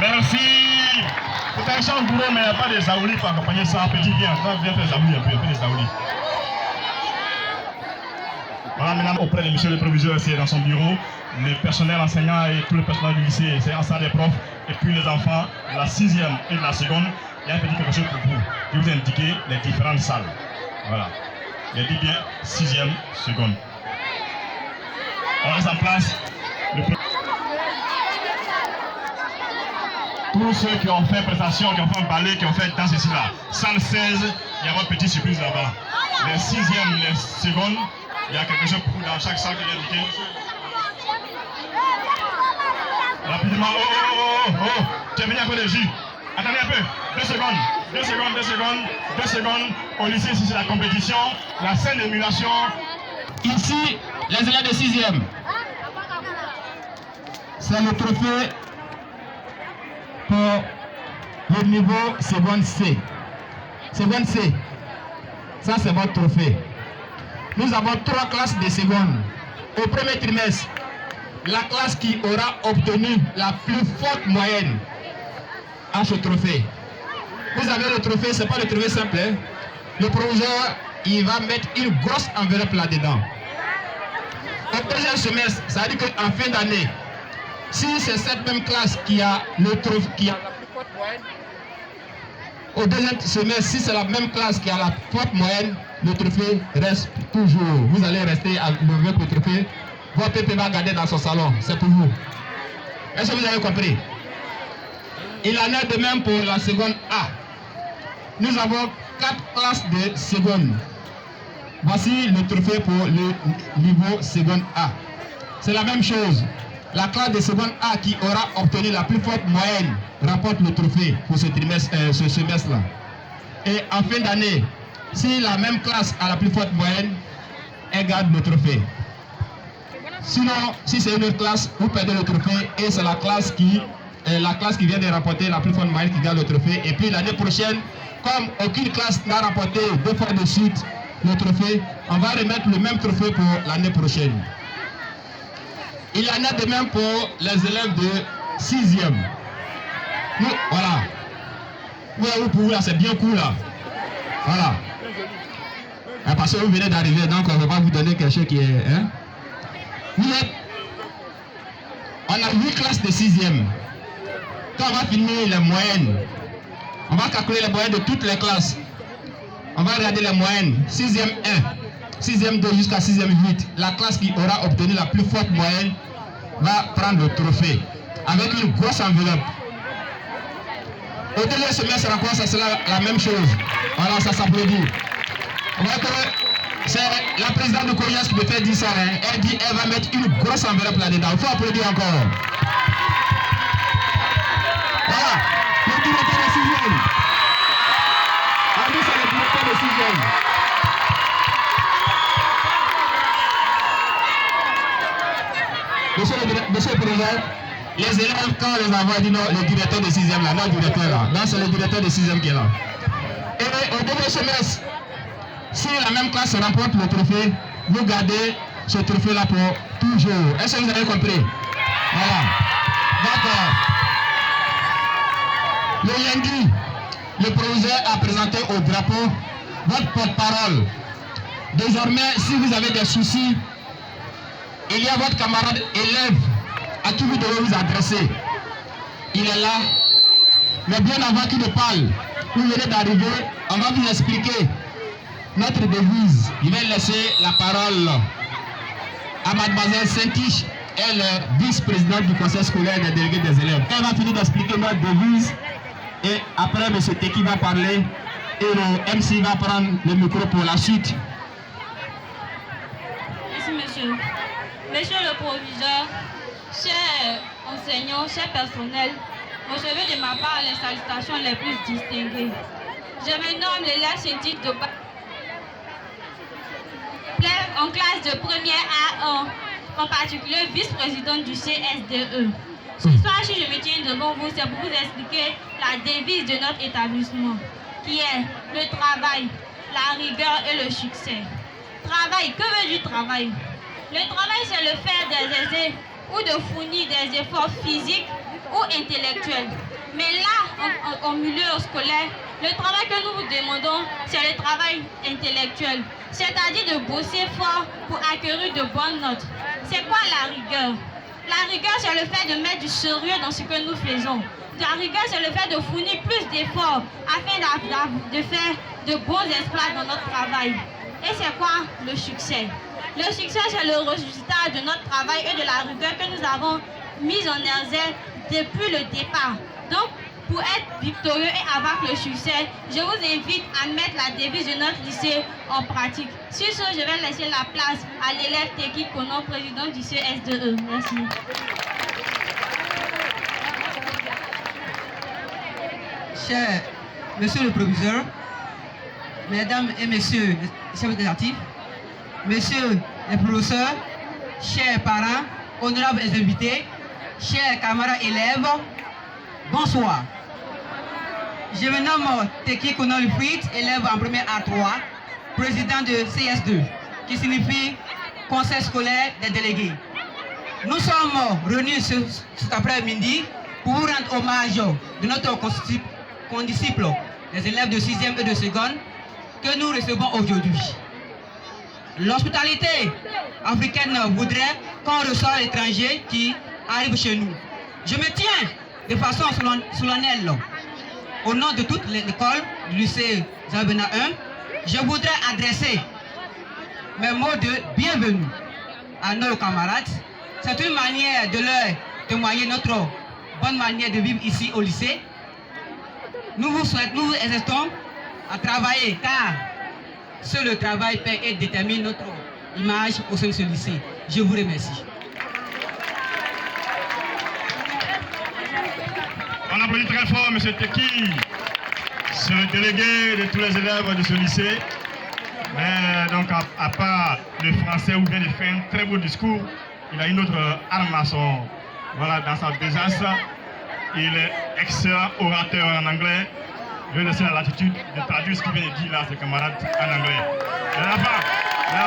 Merci. C'est un chant gourou, mais il n'y a pas de zaouli pour accompagner ça. Petit, viens faire zaouli un peu de zaouli. Voilà, maintenant, auprès de monsieur le proviseur, c'est dans son bureau, le personnel enseignant et tout le personnel du lycée, c'est en salle des profs, et puis les enfants, la 6e et la seconde, il y a un petit quelque chose pour vous. Je vais vous indiquer les différentes salles. Voilà. Il dit bien 6e, seconde. On reste en place. Tous ceux qui ont fait prestation, qui ont fait un ballet, qui ont fait danse ici là. Salle 16, il y a une petite surprise là-bas. Les 6e, les secondes, il y a quelque chose pour vous dans chaque salle qui est indiqué. Rapidement, oh, tu es venu un peu de jus. Attendez un peu, 2 secondes. Au lycée, ici c'est la compétition, la scène d'émulation. Ici, les élèves de 6e. C'est le trophée pour le niveau seconde C. Seconde C, ça c'est votre trophée. Nous avons 3 classes de seconde. Au premier trimestre, la classe qui aura obtenu la plus forte moyenne a ce trophée. Vous avez le trophée, ce n'est pas le trophée simple. Hein? Le proviseur, il va mettre une grosse enveloppe là-dedans. Au deuxième semestre, ça veut dire qu'en fin d'année, si c'est cette même classe qui a le trophée, qui a la plus forte moyenne, au deuxième semestre, si c'est la même classe qui a la forte moyenne, le trophée reste toujours. Vous allez rester avec le trophée. Votre pépé va garder dans son salon. C'est pour vous. Est-ce que vous avez compris? Il en est de même pour la seconde A. Nous avons 4 classes de seconde. Voici le trophée pour le niveau seconde A. C'est la même chose. La classe de seconde A qui aura obtenu la plus forte moyenne remporte le trophée pour ce semestre-là. Et en fin d'année, si la même classe a la plus forte moyenne, elle garde le trophée. Sinon, si c'est une autre classe, vous perdez le trophée et c'est la classe qui vient de remporter la plus forte moyenne qui garde le trophée. Et puis l'année prochaine, comme aucune classe n'a remporté 2 fois de suite le trophée, on va remettre le même trophée pour l'année prochaine. Il y en a de même pour les élèves de 6e. Voilà. Pour vous là, c'est bien cool là. Voilà. Parce que vous venez d'arriver, donc on ne va pas vous donner quelque chose qui est... Hein? On a 8 classes de 6e. Quand on va finir les moyennes, on va calculer les moyennes de toutes les classes. On va regarder les moyennes. 6e 1, 6e 2 jusqu'à 6e 8. La classe qui aura obtenu la plus forte moyenne va prendre le trophée avec une grosse enveloppe. Au deuxième semestre encore, ça sera la même chose. Voilà, ça s'applaudit. On voit que c'est la présidente de Corias qui me fait dire ça. Hein. Elle dit qu'elle va mettre une grosse enveloppe là-dedans. Il faut applaudir encore. Voilà, le directeur de 6e. C'est le directeur de 6e. Monsieur le président, les élèves, quand les enfants disent non, le directeur de 6e là, non, le directeur là. Non, c'est le directeur de 6e qui est là. Et au deuxième semestre, si la même classe remporte le trophée, vous gardez ce trophée là pour toujours. Est-ce que vous avez compris? Voilà. D'accord. Le lundi, le proviseur a présenté au drapeau votre porte-parole. Désormais, si vous avez des soucis, il y a votre camarade élève à qui vous devez vous adresser. Il est là. Mais bien avant qu'il ne parle, vous venez d'arriver, on va vous expliquer notre devise. Je vais laisser la parole à mademoiselle Saint-Tiche, elle est vice-présidente du conseil scolaire des délégués des élèves. Quand elle va finir d'expliquer notre devise, et après M. Teki va parler, et le MC va prendre le micro pour la suite. Merci, monsieur. Monsieur le proviseur, chers enseignants, chers personnels, recevez de ma part les salutations les plus distinguées. Je me nomme l'élève Saint-Tiche de en classe de première A1, en particulier vice-présidente du CSDE. Ce soir, si je me tiens devant vous, c'est pour vous expliquer la devise de notre établissement, qui est le travail, la rigueur et le succès. Travail, que veut dire travail? Le travail, c'est le faire des essais ou de fournir des efforts physiques ou intellectuels. Mais là, en milieu scolaire, le travail que nous vous demandons, c'est le travail intellectuel, c'est-à-dire de bosser fort pour acquérir de bonnes notes. C'est quoi la rigueur? La rigueur, c'est le fait de mettre du sérieux dans ce que nous faisons. La rigueur, c'est le fait de fournir plus d'efforts afin de faire de bons exploits dans notre travail. Et c'est quoi le succès? Le succès, c'est le résultat de notre travail et de la rigueur que nous avons mise en exergue depuis le départ. Donc, pour être victorieux et avoir le succès, je vous invite à mettre la devise de notre lycée en pratique. Sur ce, je vais laisser la place à l'élève Teki Kono, président du CSDE. Merci. Cher monsieur le proviseur, mesdames et messieurs les chefs éducatifs, messieurs les professeurs, chers parents, honorables invités, chers camarades élèves, bonsoir. Je me nomme Teki Kono Lufrit, élève en première A3, président de CS2, qui signifie Conseil scolaire des délégués. Nous sommes réunis cet après-midi pour vous rendre hommage de notre condisciple, les élèves de 6e et de 2e, que nous recevons aujourd'hui. L'hospitalité africaine voudrait qu'on reçoive l'étranger qui arrive chez nous. Je me tiens de façon solennelle au nom de toute l'école du lycée Zabena 1. Je voudrais adresser mes mots de bienvenue à nos camarades. C'est une manière de leur témoigner notre bonne manière de vivre ici au lycée. Nous vous exhortons à travailler car seul le travail paie et détermine notre image au sein de ce lycée. Je vous remercie. On applaudit très fort M. Teki, c'est le délégué de tous les élèves de ce lycée. Mais donc à part le français où vient de faire un très beau discours, il a une autre arme à son, voilà, dans sa besace. Il est excellent orateur en anglais. Je vais laisser la latitude de traduire ce qu'il vient de dire là, ses camarades en anglais. Et là-bas,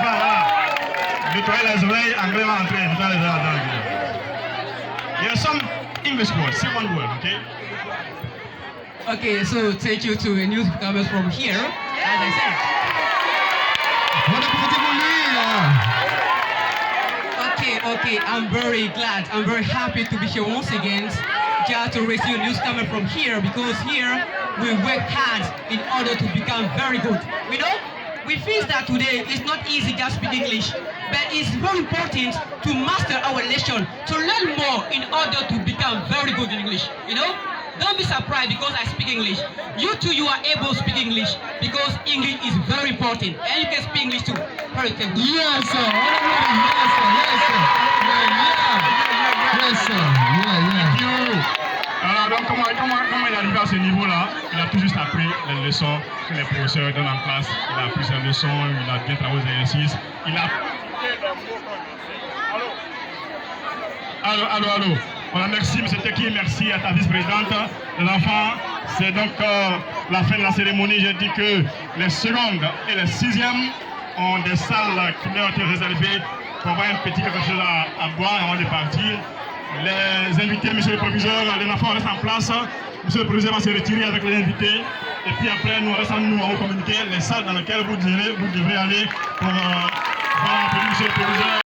voilà. Nettoyez les oreilles, anglais va entrer. Nettoyez les oreilles. There are some English words, say one word, okay? Okay, so take you to a newspaper from here, as I said. Okay, I'm very glad, I'm very happy to be here once again, just to receive news coming from here, because here we work hard in order to become very good. You know, we feel that today it's not easy just speak English, but it's very important to master our lesson, to learn more in order to become very good in English. You know, don't be surprised because I speak English. You too, you are able to speak English because English is very important, and you can speak English too. Very good. Yes, sir. Yes, sir. Yes, sir. Yes, sir. Thank you. Alors donc comment il est arrivé à ce niveau-là? Il a tout juste appris les leçons que les professeurs donnent en classe. Il a appris ses leçons, il a bien travaillé aux exercices. Il a... Allô. Voilà, merci M. Teki, merci à ta vice-présidente. Les enfants, c'est donc la fin de la cérémonie. J'ai dit que les secondes et les 6e ont des salles qui leur ont été réservées pour avoir un petit quelque chose à boire avant de partir. Les invités, monsieur le proviseur, les enfants restent en place. Monsieur le proviseur va se retirer avec les invités. Et puis après, nous restons nous à vous communiquer les salles dans lesquelles vous devrez aller pour voir monsieur le proviseur.